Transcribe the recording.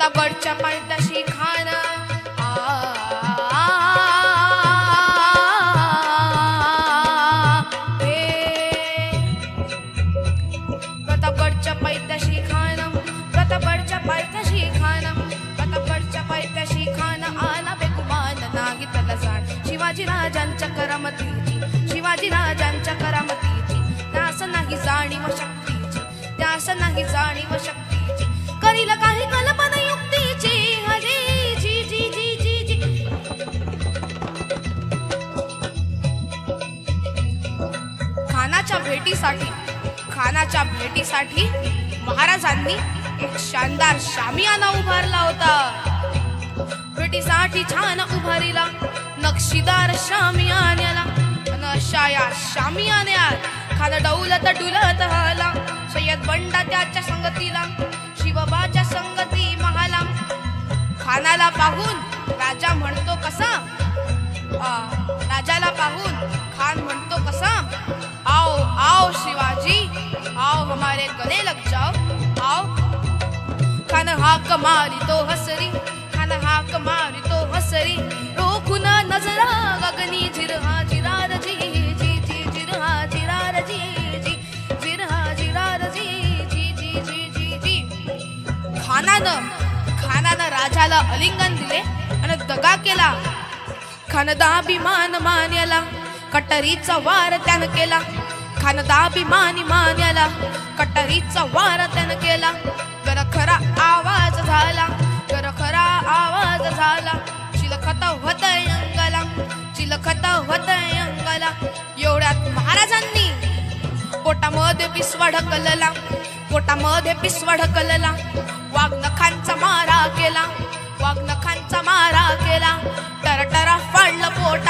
प्रतापगडच्या पायथ्याशी खान प्रतापगडच्या पायथ्याशी खान प्रतापगडच्या पायथ्याशी खान प्रतापगडच्या पायथ्याशी खान आला बेगुमान नाही त्याला जाण शिवाजी राजांच्या करामतीची शिवाजी राजांच्या करामतीची त्यास नाही जाणीव शक्तीची त्यास नाही जाणीव शक्तीची करील काही कल्पना युक्तीची हरी जी जी जी जी जी खानाच्या भेटीसाठी महाराजांनी एक शानदार शामियाना उभारला होता भेटीसाठी छान उभारीला नक्षीदार शामियान्याला अशा या शामियान्यात खान डौलत डुलत हाला सय्यद बंडा त्याच्या संगतीला शिवबाच्या संगती महाला खानाला पाहून राजा म्हणतो कसा राजाला पाहून खान म्हणतो कसा आओ आओ शिवाजी आओ हमारे गले लग जाओ आओ खान हाक मारी तो हसरी खान हाक मारी तो हसरी रोखून नजरा गगनी जिरहा जिरार जी जी जी जिरहा जिरार जी जी जिरहा जिरार जी जी जी जी जी जी खानानं राजाला अलिंगन दिले आणि दगा केला खानदाभिमान मान्याला कटरीचा वार त्यानं केला खानदाभिमानी मान्याला कटरीचा वार त्यानं केला गरखरा आवाज झाला गरखरा आवाज झाला चिलखत होतय अंगाला चिलखत होतय अंगाला एवढ्यात महाराजांनी पोटामध्ये पिसवा ढकलला पोटामध्ये पिसवा ढकलला वाघनखांचा मारा केला वाघनखांचा मारा केला टरटरा फाडलं पोट